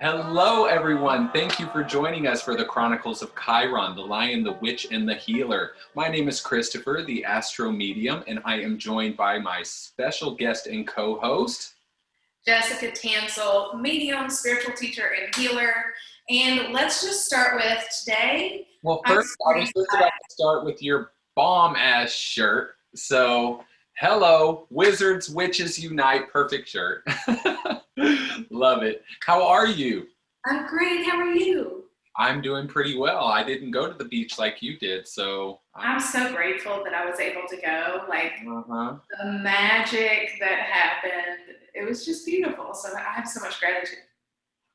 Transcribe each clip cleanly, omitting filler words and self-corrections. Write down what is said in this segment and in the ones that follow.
Hello, everyone. Thank you for joining us for the Chronicles of Chiron, the Lion, the Witch, and the Healer. My name is Chrystopher, the AstroMedium, and I am joined by my special guest and co-host, Jessica Tanselle, medium, spiritual teacher, and healer. And let's just start with today. Well, first, I was just about to start with your bomb-ass shirt. So, hello, Wizards, Witches Unite, perfect shirt. Love it. How are you? I'm great. How are you? I'm doing pretty well. I didn't go to the beach like you did, so I'm so grateful that I was able to go. Like the magic that happened, it was just beautiful. So I have so much gratitude.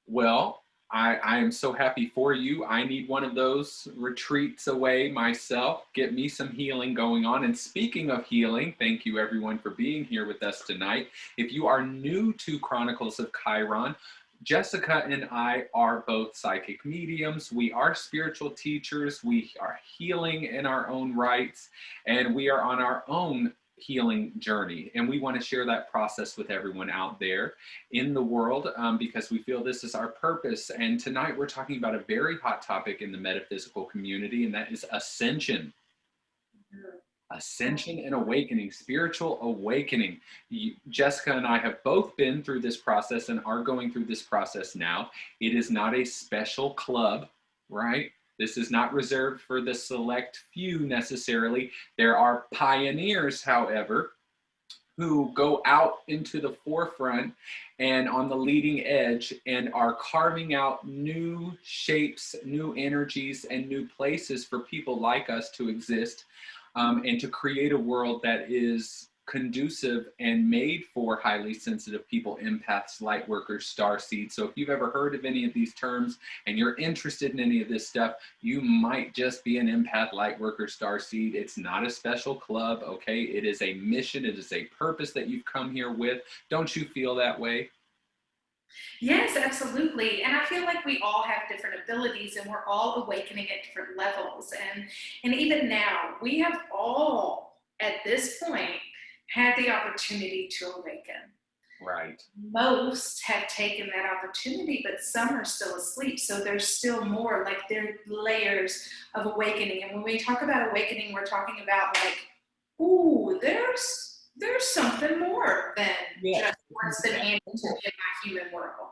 Well, I am so happy for you. I need one of those retreats away myself. Get me some healing going on. And speaking of healing, thank you everyone for being here with us tonight. If you are new to Chronicles of Chiron, Jessica and I are both psychic mediums. We are spiritual teachers. We are healing in our own rights, and we are on our own healing journey. And we want to share that process with everyone out there in the world because we feel this is our purpose. And tonight we're talking about a very hot topic in the metaphysical community, and that is ascension. Ascension and awakening, spiritual awakening. Jessica and I have both been through this process and are going through this process now. It is not a special club, right? This is not reserved for the select few necessarily. There are pioneers, however, who go out into the forefront and on the leading edge and are carving out new shapes, new energies, and new places for people like us to exist. And to create a world that is conducive and made for highly sensitive people, empaths, light workers, starseeds. So if you've ever heard of any of these terms and you're interested in any of this stuff, you might just be an empath, light worker, starseed. It's not a special club, okay? It is a mission. It is a purpose that you've come here with. Don't you feel that way? Yes, absolutely. And I feel like we all have different abilities and we're all awakening at different levels. And even now, we have all at this point had the opportunity to awaken. Right. Most have taken that opportunity, but some are still asleep. So there's still more, like there are layers of awakening. And when we talk about awakening, we're talking about like, ooh, there's something more than just what's been handed to me in my human world.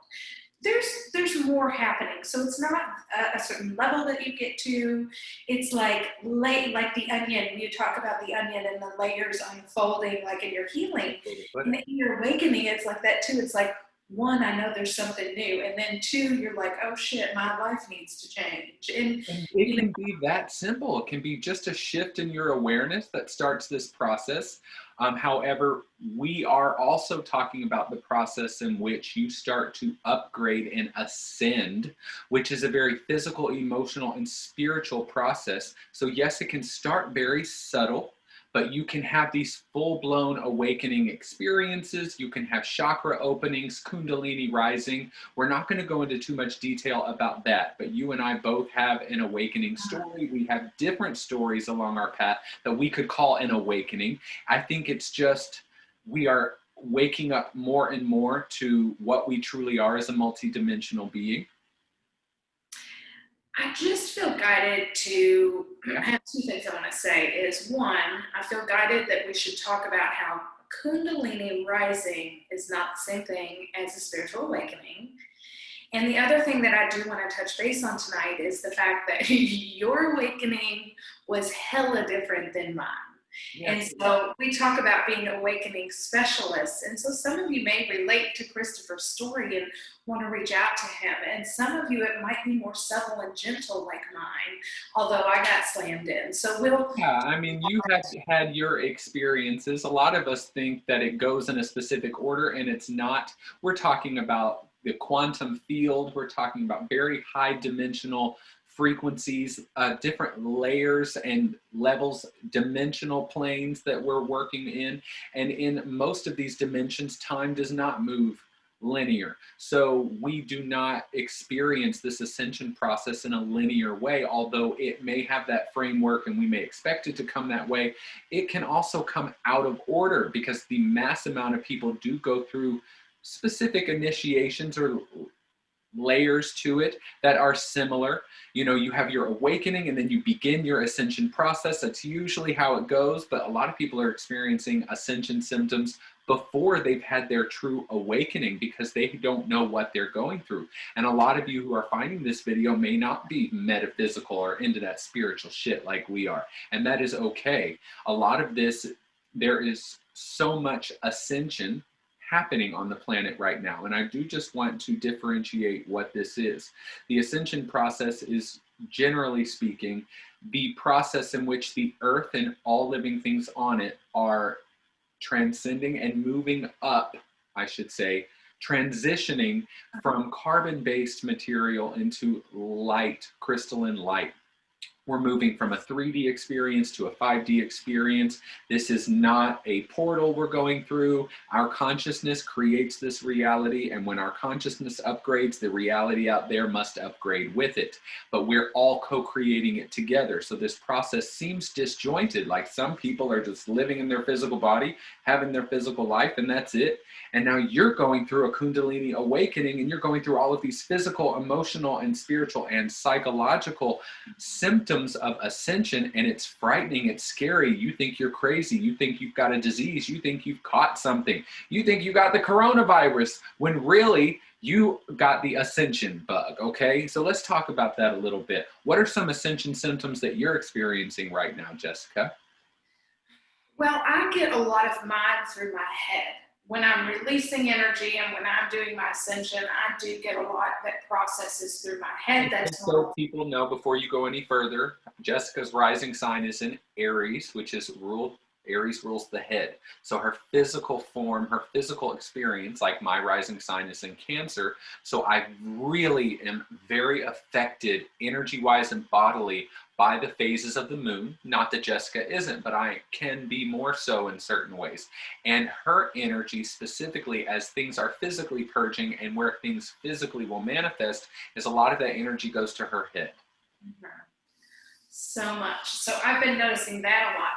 There's more happening. So it's not a certain level that you get to. It's like the onion. You talk about the onion and the layers unfolding, like in your healing. And in your awakening, it's like that too. It's like, one, I know there's something new. And then two, you're like, oh shit, my life needs to change. And it can be that simple. It can be just a shift in your awareness that starts this process. However, we are also talking about the process in which you start to upgrade and ascend, which is a very physical, emotional, and spiritual process. So yes, it can start very subtle, but you can have these full-blown awakening experiences. You can have chakra openings, Kundalini rising. We're not going to go into too much detail about that, but you and I both have an awakening story. We have different stories along our path that we could call an awakening. I think it's just we are waking up more and more to what we truly are as a multidimensional being. I just feel guided to, I have two things I want to say is one, I feel guided that we should talk about how Kundalini rising is not the same thing as a spiritual awakening. And the other thing that I do want to touch base on tonight is the fact that your awakening was hella different than mine. Yes. And so we talk about being awakening specialists. And so some of you may relate to Chrystopher's story and want to reach out to him. And some of you, it might be more subtle and gentle like mine, although I got slammed in. So yeah, I mean, you have had your experiences. A lot of us think that it goes in a specific order, and it's not. We're talking about the quantum field. We're talking about very high dimensional frequencies, different layers and levels, dimensional planes that we're working in. And in most of these dimensions, time does not move linear. So we do not experience this ascension process in a linear way, although it may have that framework and we may expect it to come that way. It can also come out of order because the mass amount of people do go through specific initiations or layers to it that are similar. You know, you have your awakening and then you begin your ascension process. That's usually how it goes, but a lot of people are experiencing ascension symptoms before they've had their true awakening because they don't know what they're going through. And a lot of you who are finding this video may not be metaphysical or into that spiritual shit like we are, and that is okay. A lot of this, there is so much ascension happening on the planet right now. And I do just want to differentiate what this is. The ascension process is, generally speaking, the process in which the earth and all living things on it are transcending and moving up, I should say, transitioning from carbon-based material into light, crystalline light. We're moving from a 3D experience to a 5D experience. This is not a portal we're going through. Our consciousness creates this reality, and when our consciousness upgrades, the reality out there must upgrade with it. But we're all co-creating it together. So this process seems disjointed, like some people are just living in their physical body, having their physical life, and that's it. And now you're going through a Kundalini awakening, and you're going through all of these physical, emotional, and spiritual and psychological symptoms of ascension, and it's frightening, it's scary. You think you're crazy, you think you've got a disease, you think you've caught something, you think you got the coronavirus, when really you got the ascension bug, okay? So let's talk about that a little bit. What are some ascension symptoms that you're experiencing right now, Jessica? Well, I get a lot of mine through my head. When I'm releasing energy and when I'm doing my ascension, I do get a lot that processes through my head. That's so people know, before you go any further, Jessica's rising sign is in Aries, which is Aries rules the head. So her physical form, her physical experience, like my rising sign is in Cancer. So I really am very affected energy-wise and bodily by the phases of the moon. Not that Jessica isn't, but I can be more so in certain ways. And her energy specifically, as things are physically purging and where things physically will manifest, is a lot of that energy goes to her head. So much. So I've been noticing that a lot.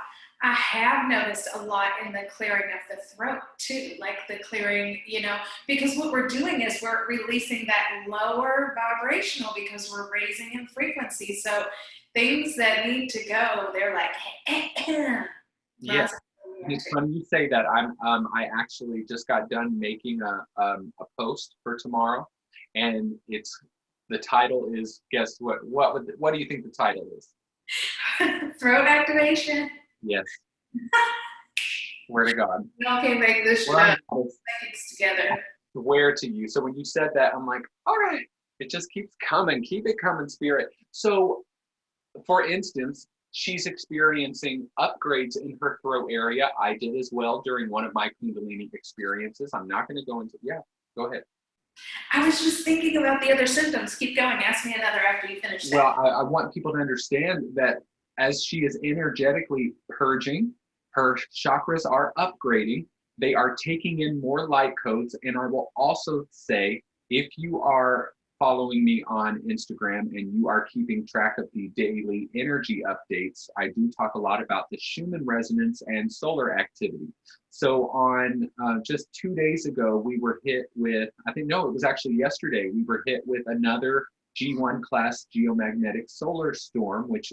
I have noticed a lot in the clearing of the throat too, like the clearing, you know, because what we're doing is we're releasing that lower vibrational because we're raising in frequency. So things that need to go, they're like, yeah. It's funny you say that. I actually just got done making a post for tomorrow, and the title is, guess what? What do you think the title is? Throat activation. Yes. Swear to God. Okay, make this shit up. Seconds together. Swear to you. So when you said that, I'm like, all right, it just keeps coming. Keep it coming, spirit. So, for instance, she's experiencing upgrades in her throat area. I did as well during one of my Kundalini experiences. I'm not going to go into, go ahead. I was just thinking about the other symptoms. Keep going. Ask me another after you finish that. Well, I want people to understand that as she is energetically purging, her chakras are upgrading. They are taking in more light codes. And I will also say, if you are following me on Instagram and you are keeping track of the daily energy updates, I do talk a lot about the Schumann resonance and solar activity. So on just 2 days ago, we were hit with, it was actually yesterday, we were hit with another G1 class geomagnetic solar storm, which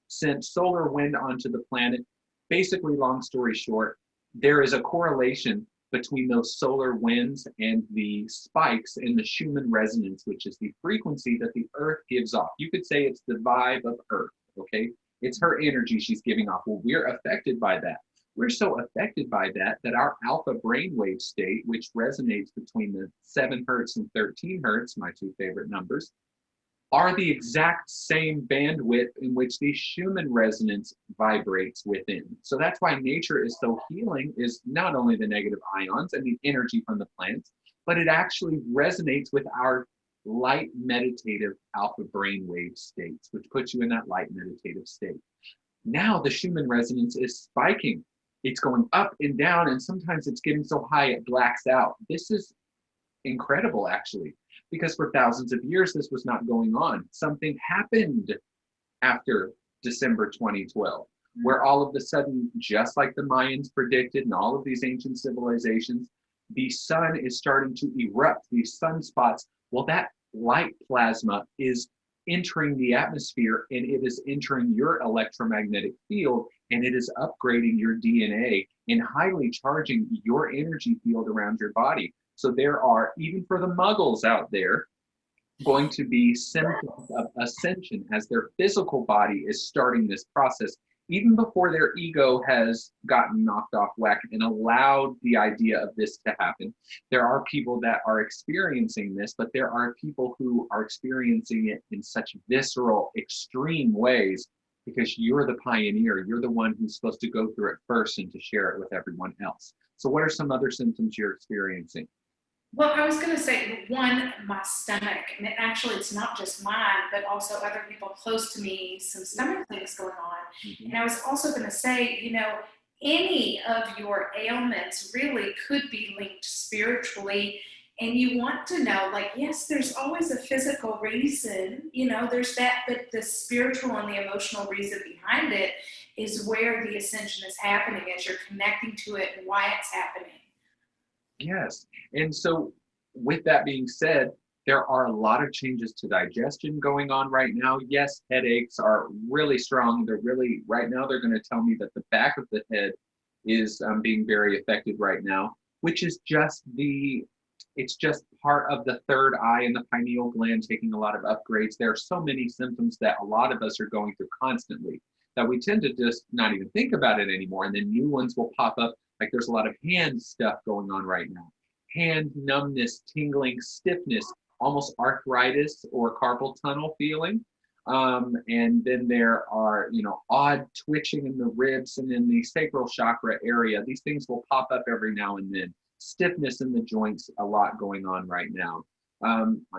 sent solar wind onto the planet. Basically, long story short, there is a correlation between those solar winds and the spikes in the Schumann resonance, which is the frequency that the Earth gives off. You could say it's the vibe of Earth, okay? It's her energy she's giving off. Well, we're affected by that. We're so affected by that our alpha brainwave state, which resonates between the 7 hertz and 13 hertz, my 2 favorite numbers, are the exact same bandwidth in which the Schumann resonance vibrates within. So that's why nature is so healing, is not only the negative ions and the energy from the plants, but it actually resonates with our light meditative alpha brainwave states, which puts you in that light meditative state. Now the Schumann resonance is spiking. It's going up and down, and sometimes it's getting so high it blacks out. This is incredible, actually, because for thousands of years this was not going on. Something happened after December 2012, where all of a sudden, just like the Mayans predicted and all of these ancient civilizations, the sun is starting to erupt, these sunspots. Well, that light plasma is entering the atmosphere, and it is entering your electromagnetic field, and it is upgrading your DNA and highly charging your energy field around your body. So there are, even for the muggles out there, going to be symptoms of ascension as their physical body is starting this process, even before their ego has gotten knocked off whack and allowed the idea of this to happen. There are people that are experiencing this, but there are people who are experiencing it in such visceral, extreme ways, because you're the pioneer. You're the one who's supposed to go through it first and to share it with everyone else. So what are some other symptoms you're experiencing? Well, I was going to say, one, my stomach, and it's not just mine, but also other people close to me, some stomach things going on. Mm-hmm. And I was also going to say, any of your ailments really could be linked spiritually. And you want to know, like, yes, there's always a physical reason, there's that, but the spiritual and the emotional reason behind it is where the ascension is happening, as you're connecting to it and why it's happening. Yes. And so with that being said, there are a lot of changes to digestion going on right now. Yes, headaches are really strong. Right now, they're going to tell me that the back of the head is being very affected right now, which is it's just part of the third eye and the pineal gland taking a lot of upgrades. There are so many symptoms that a lot of us are going through constantly that we tend to just not even think about it anymore. And then new ones will pop up. Like there's a lot of hand stuff going on right now. Hand numbness, tingling, stiffness, almost arthritis or carpal tunnel feeling. And then there are, odd twitching in the ribs and in the sacral chakra area. These things will pop up every now and then. Stiffness in the joints, a lot going on right now.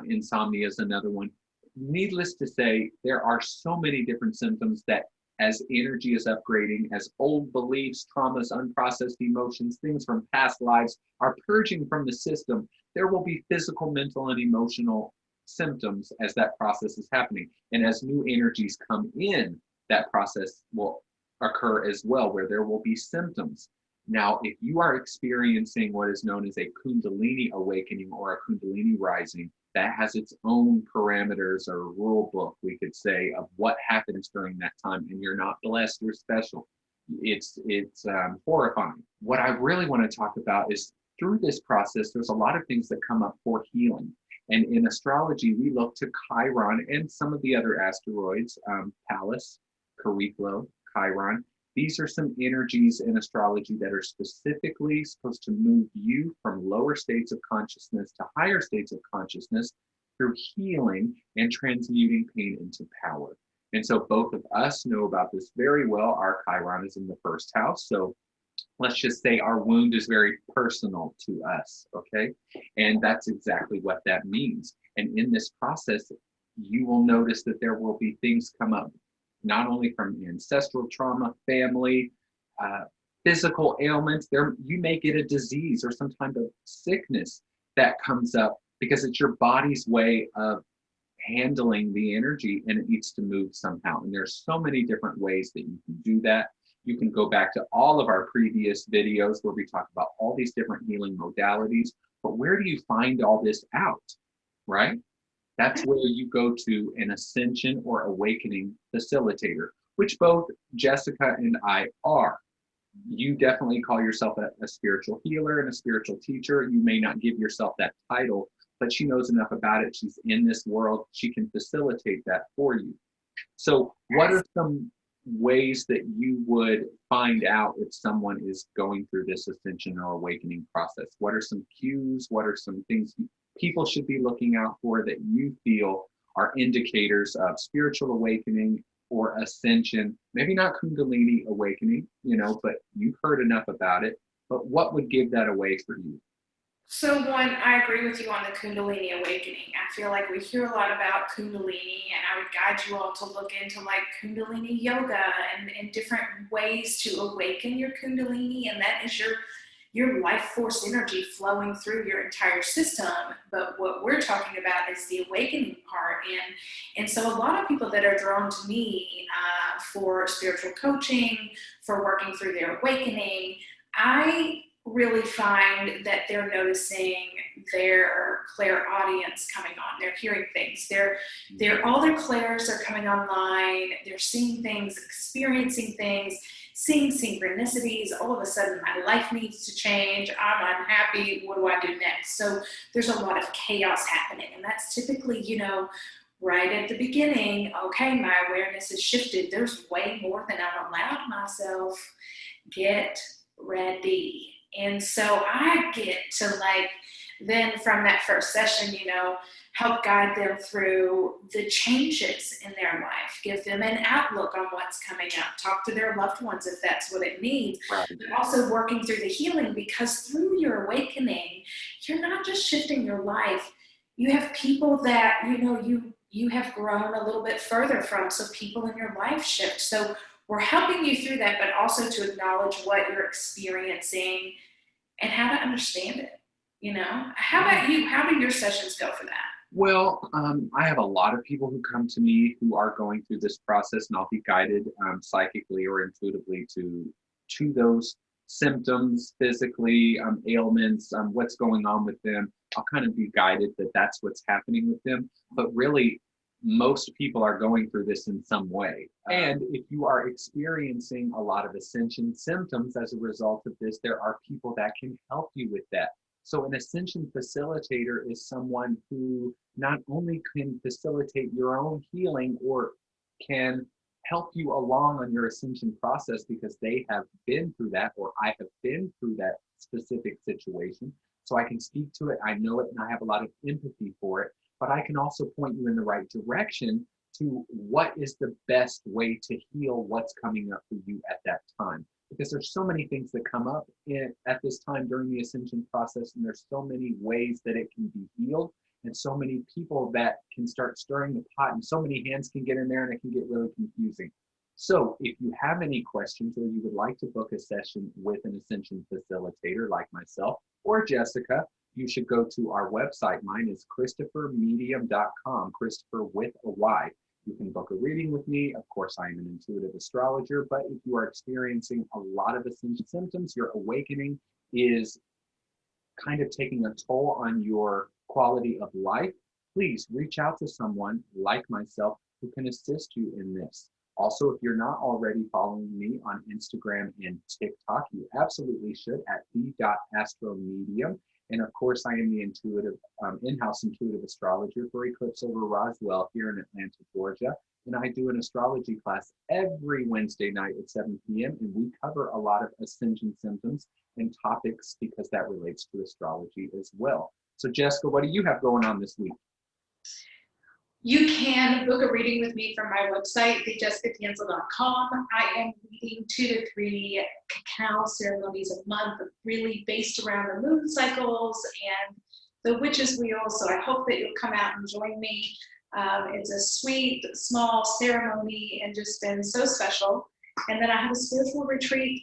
Insomnia is another one. Needless to say, there are so many different symptoms that as energy is upgrading, as old beliefs, traumas, unprocessed emotions, things from past lives are purging from the system, there will be physical, mental, and emotional symptoms as that process is happening. And as new energies come in, that process will occur as well, where there will be symptoms. Now, if you are experiencing what is known as a Kundalini awakening or a Kundalini rising, that has its own parameters or rule book, we could say, of what happens during that time, and you're not blessed or special. It's horrifying. What I really want to talk about is through this process, there's a lot of things that come up for healing. And in astrology, we look to Chiron and some of the other asteroids, Pallas, Chariklo, Chiron. These are some energies in astrology that are specifically supposed to move you from lower states of consciousness to higher states of consciousness through healing and transmuting pain into power. And so both of us know about this very well. Our Chiron is in the first house. So let's just say our wound is very personal to us, okay? And that's exactly what that means. And in this process, you will notice that there will be things come up, not only from ancestral trauma, family, physical ailments. You may get a disease or some kind of sickness that comes up because it's your body's way of handling the energy, and it needs to move somehow. And there's so many different ways that you can do that. You can go back to all of our previous videos where we talk about all these different healing modalities. But where do you find all this out, right? That's where you go to an ascension or awakening facilitator, which both Jessica and I are. You definitely call yourself a spiritual healer and a spiritual teacher. You may not give yourself that title, but she knows enough about it. She's in this world. She can facilitate that for you. So what are some ways that you would find out if someone is going through this ascension or awakening process? What are some cues? What are some things people should be looking out for that you feel are indicators of spiritual awakening or ascension? Maybe not Kundalini awakening, but you've heard enough about it. But what would give that away for you? So one, I agree with you on the Kundalini awakening. I feel like we hear a lot about Kundalini, and I would guide you all to look into like Kundalini yoga and different ways to awaken your Kundalini, and that is your life force energy flowing through your entire system. But what we're talking about is the awakening part. And so a lot of people that are drawn to me for spiritual coaching, for working through their awakening, I really find that they're noticing their clairaudience coming on. They're hearing things. All their clairs are coming online. They're seeing things, experiencing things, seeing synchronicities. All of a sudden, my life needs to change. I'm unhappy. What do I do next? So there's a lot of chaos happening, and that's typically, right at the beginning. Okay, my awareness has shifted. There's way more than I'm allowed myself. Get ready. And so I get to then from that first session, help guide them through the changes in their life, give them an outlook on what's coming up, talk to their loved ones if that's what it needs, Right. but also working through the healing, because through your awakening, you're not just shifting your life. You have people that, you have grown a little bit further from, so people in your life shift. So we're helping you through that, but also to acknowledge what you're experiencing and how to understand it. How about you? How do your sessions go for that? Well, I have a lot of people who come to me who are going through this process, and I'll be guided psychically or intuitively to those symptoms, physically, ailments, what's going on with them. I'll kind of be guided that that's what's happening with them. But really, most people are going through this in some way. And if you are experiencing a lot of ascension symptoms as a result of this, there are people that can help you with that. So an ascension facilitator is someone who not only can facilitate your own healing or can help you along on your ascension process because they have been through that, or I have been through that specific situation. So I can speak to it, I know it, and I have a lot of empathy for it, but I can also point you in the right direction to what is the best way to heal what's coming up for you at that time. Because there's so many things that come up at this time during the ascension process, and there's so many ways that it can be healed, and so many people that can start stirring the pot, and so many hands can get in there, and it can get really confusing. So if you have any questions, or you would like to book a session with an ascension facilitator like myself or Jessica, you should go to our website. Mine is ChrystopherMedium.com, Christopher with a Y. You can book a reading with me. Of course, I am an intuitive astrologer, but if you are experiencing a lot of ascension symptoms, your awakening is kind of taking a toll on your quality of life, please reach out to someone like myself who can assist you in this. Also, if you're not already following me on Instagram and TikTok, you absolutely should at the.astromedium. And of course, I am the in-house intuitive astrologer for Eclipse over Roswell here in Atlanta, Georgia. And I do an astrology class every Wednesday night at 7 p.m. And we cover a lot of ascension symptoms and topics because that relates to astrology as well. So Jessica, what do you have going on this week? You can book a reading with me from my website, thejessicatanselle.com. I am leading 2 to 3 cacao ceremonies a month, really based around the moon cycles and the witch's wheel. So I hope that you'll come out and join me. It's a sweet, small ceremony and just been so special. And then I have a spiritual retreat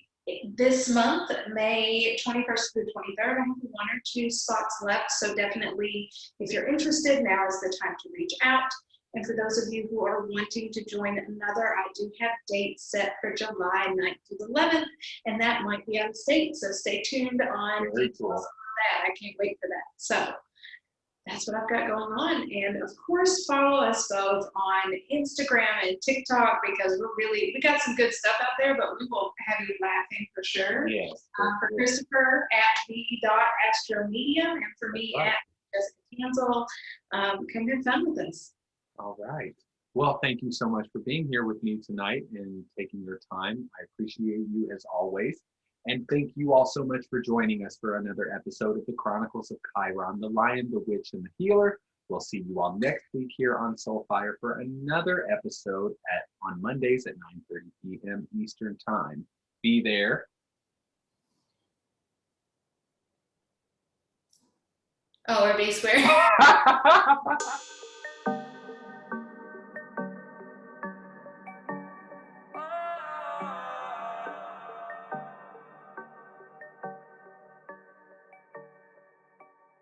this month, May 21st through 23rd. I have 1 or 2 spots left, so definitely, if you're interested, now is the time to reach out. And for those of you who are wanting to join another, I do have dates set for July 9th through the 11th, and that might be out of state, so stay tuned on details on that. I can't wait for that. So that's what I've got going on. And of course, follow us both on Instagram and TikTok, because we got some good stuff out there, but we will have you laughing for sure. Yes. For Christopher at the.astromedium, and for me at Jessica Tanselle. Come have fun with us. All right. Well, thank you so much for being here with me tonight and taking your time. I appreciate you as always. And thank you all so much for joining us for another episode of the Chronicles of Chiron, the Lion, the Witch, and the Healer. We'll see you all next week here on Soulfire for another episode on Mondays at 9:30 p.m. Eastern Time. Be there. Oh, or B squared.